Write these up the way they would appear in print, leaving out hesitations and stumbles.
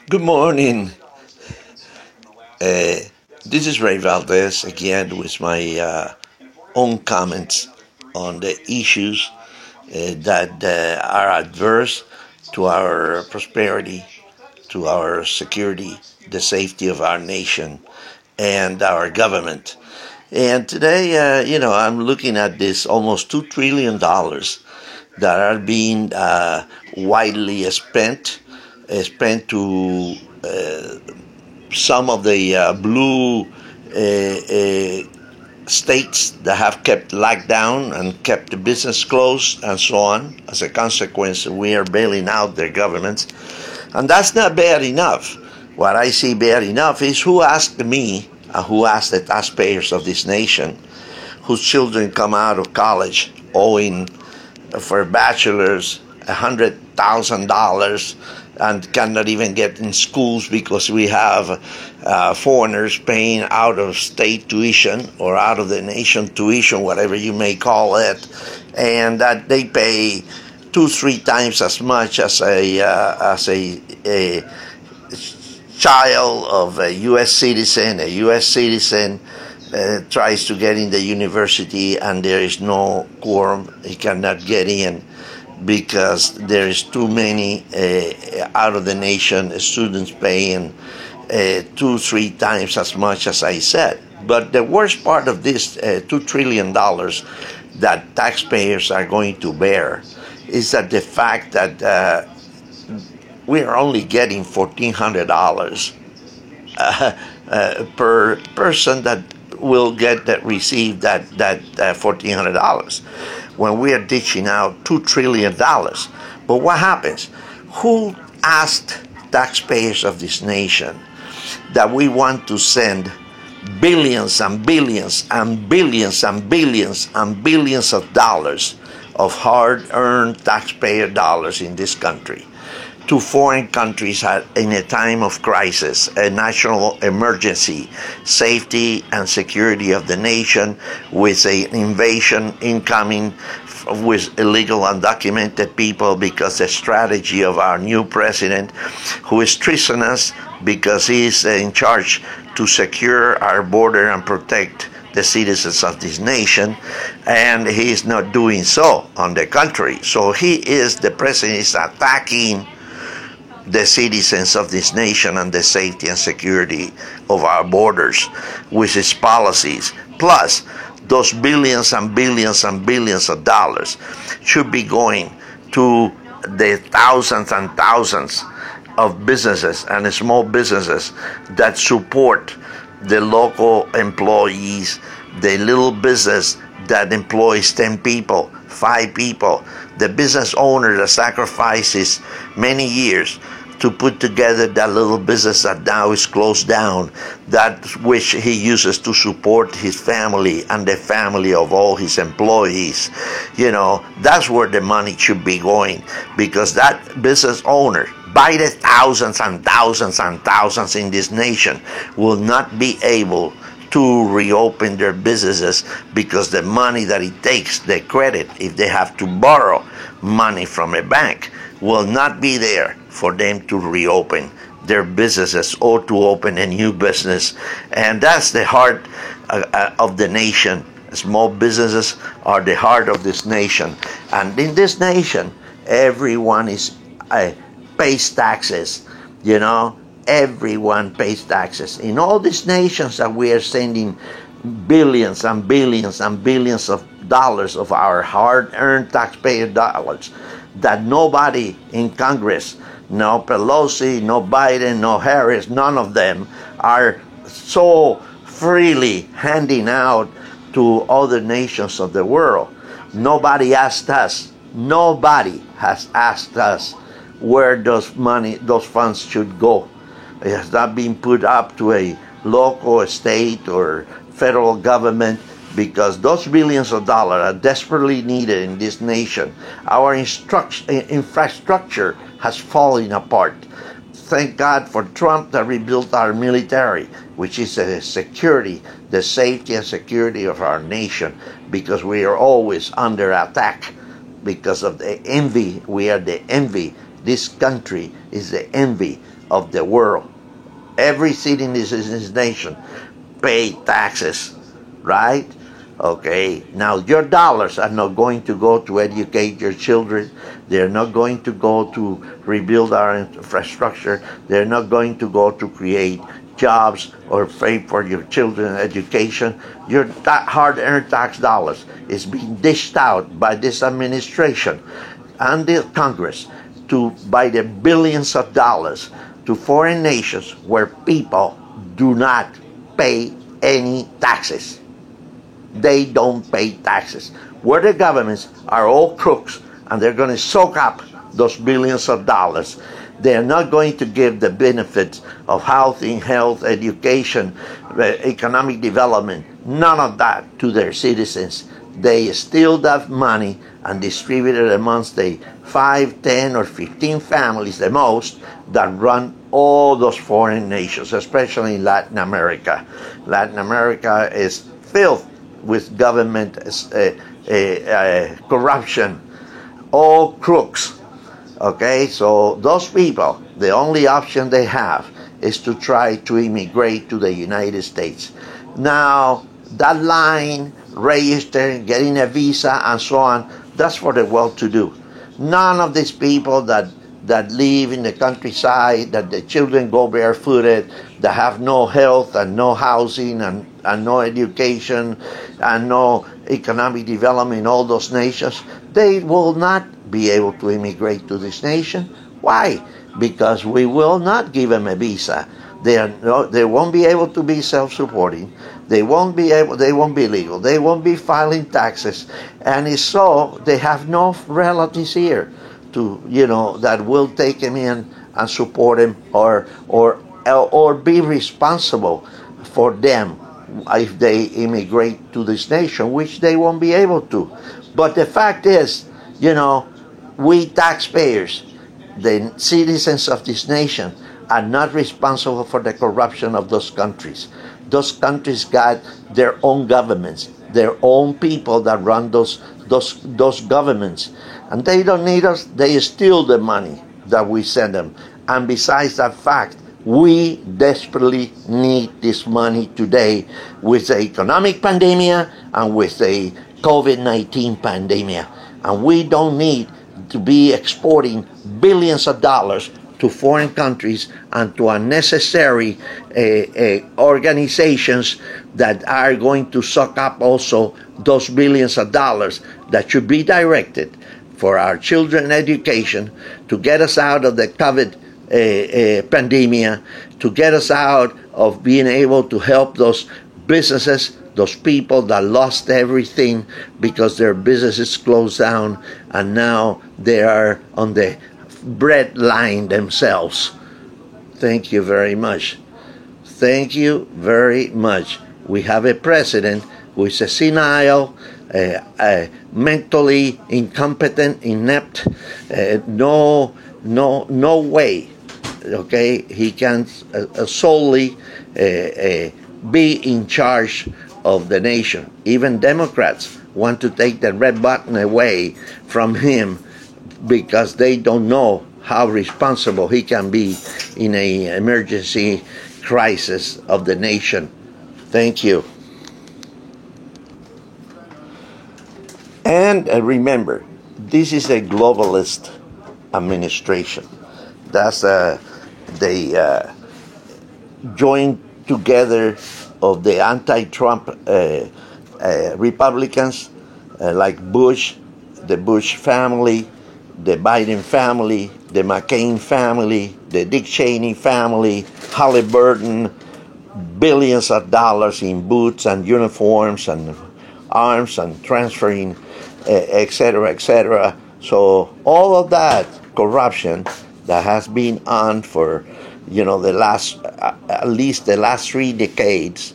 Good morning. Uh, this is Ray Valdez again with my own comments on the issues that are adverse to our prosperity, to our security, the safety of our nation, and our government. And today, I'm looking at this almost $2 trillion that are being widely spent to some of the blue states that have kept lockdown and kept the business closed and so on. As a consequence, we are bailing out their governments. And that's not bad enough. What I see bad enough is who asked me, who asked the taxpayers of this nation, whose children come out of college owing for bachelors $100,000 and cannot even get in schools because we have foreigners paying out of state tuition or out of the nation tuition, whatever you may call it, and that they pay 2-3 times as much as a child of a U.S. citizen. A U.S. citizen tries to get in the university and there is no quorum. He cannot get in because there is too many out of the nation students paying 2-3 times as much as I said. But the worst part of this $2 trillion that taxpayers are going to bear is that the fact that we are only getting $1,400 per person that will receive that $1,400 when we are dishing out $2 trillion. But what happens? Who asked taxpayers of this nation that we want to send billions and billions and billions and billions and billions of dollars of hard-earned taxpayer dollars in this country to foreign countries in a time of crisis, a national emergency, safety and security of the nation, with an invasion incoming with illegal undocumented people, because the strategy of our new president, who is treasonous because he is in charge to secure our border and protect the citizens of this nation, and he is not doing so. On the contrary, so the president is attacking the citizens of this nation and the safety and security of our borders with his policies. Plus, those billions and billions and billions of dollars should be going to the thousands and thousands of businesses and small businesses that support the local employees, the little business that employs 10 people, 5 people, the business owner that sacrifices many years to put together that little business that now is closed down, that which he uses to support his family and the family of all his employees. That's where the money should be going, because that business owner, by the thousands and thousands and thousands in this nation, will not be able to reopen their businesses because the money that it takes, the credit, if they have to borrow money from a bank, will not be there for them to reopen their businesses or to open a new business. And that's the heart of the nation. Small businesses are the heart of this nation. And in this nation, everyone pays taxes. Everyone pays taxes. In all these nations that we are sending billions and billions and billions of dollars of our hard-earned taxpayer dollars, that nobody in Congress, no Pelosi, no Biden, no Harris, none of them are so freely handing out to other nations of the world. Nobody asked us. Nobody has asked us where those funds should go. It has not been put up to a local, state, or federal government, because those billions of dollars are desperately needed in this nation. Our infrastructure has fallen apart. Thank God for Trump that rebuilt our military, which is the safety and security of our nation, because we are always under attack because of the envy. We are the envy. This country is the envy of the world. Every city in this nation pay taxes, right? Okay, now your dollars are not going to go to educate your children. They're not going to go to rebuild our infrastructure. They're not going to go to create jobs or pay for your children's education. Your hard-earned tax dollars is being dished out by this administration and the Congress by the billions of dollars to foreign nations where people do not pay any taxes. They don't pay taxes. Where the governments are all crooks and they're going to soak up those billions of dollars. They're not going to give the benefits of housing, health, education, economic development, none of that to their citizens. They steal that money and distribute it amongst the 5, 10, or 15 families, the most, that run all those foreign nations, especially in Latin America. Latin America is filled with government corruption, all crooks. Okay, so those people, the only option they have is to try to immigrate to the United States. Now, that line, registering, getting a visa, and so on, that's for the well-to-do. None of these people that live in the countryside, that the children go barefooted, that have no health and no housing and no education and no economic development in all those nations, they will not be able to immigrate to this nation. Why? Because we will not give them a visa. They won't be able to be self-supporting. They won't be legal. They won't be filing taxes, and so they have no relatives here that will take them in and support them or be responsible for them if they immigrate to this nation, which they won't be able to. But the fact is, we taxpayers, the citizens of this nation, are not responsible for the corruption of those countries. Those countries got their own governments, their own people that run those governments. And they don't need us. They steal the money that we send them. And besides that fact, we desperately need this money today with the economic pandemic and with the COVID-19 pandemic. And we don't need to be exporting billions of dollars to foreign countries and to unnecessary organizations that are going to suck up also those billions of dollars that should be directed for our children's education, to get us out of the COVID pandemic, to get us out of being able to help those businesses, those people that lost everything because their businesses closed down and now they are on the bread line themselves. Thank you very much. Thank you very much. We have a president who is a senile, mentally incompetent, inept. No way. Okay, he can solely be in charge of the nation. Even Democrats want to take the red button away from him because they don't know how responsible he can be in an emergency crisis of the nation. Thank you. And remember, this is a globalist administration. That's the joint together of the anti-Trump Republicans like Bush, the Bush family, the Biden family, the McCain family, the Dick Cheney family, Halliburton, billions of dollars in boots and uniforms and arms and transferring, etc., etc. So all of that corruption that has been on for, the last, at least the last 3 decades,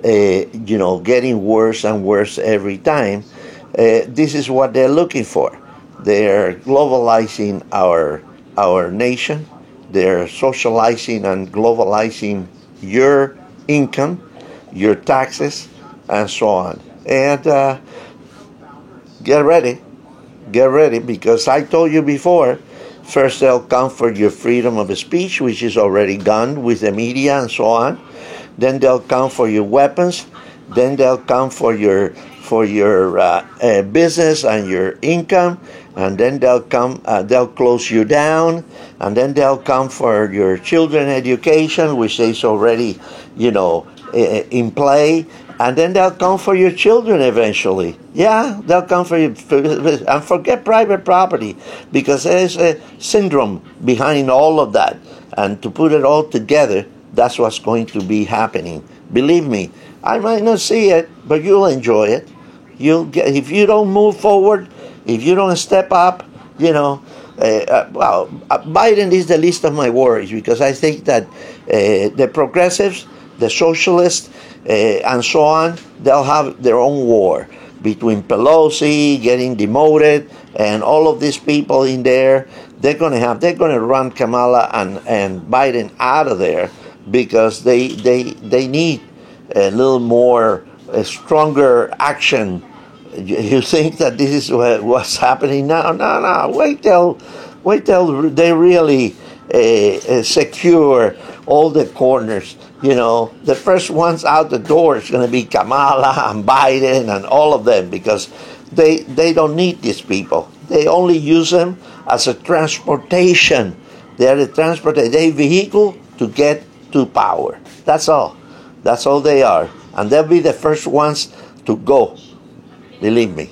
getting worse and worse every time. This is what they're looking for. They're globalizing our nation. They're socializing and globalizing your income, your taxes, and so on. And get ready. Get ready, because I told you before, first they'll come for your freedom of speech, which is already gone with the media and so on. Then they'll come for your weapons. Then they'll come for your business and your income. And then they'll close you down. And then they'll come for your children education, which is already, in play. And then they'll come for your children eventually. Yeah, they'll come for you. And forget private property, because there's a syndrome behind all of that. And to put it all together, that's what's going to be happening. Believe me, I might not see it, but you'll enjoy it. If you don't move forward, if you don't step up, Biden is the least of my worries, because I think that the progressives, the socialists, and so on, they'll have their own war between Pelosi getting demoted and all of these people in there. They're going to run Kamala and Biden out of there, because they need a little more, a stronger action. You think that this is what's happening now? No. Wait till they really secure all the corners. The first ones out the door is going to be Kamala and Biden and all of them, because they don't need these people. They only use them as a transportation. They're a vehicle to get to power. That's all. That's all they are. And they'll be the first ones to go. Believe me.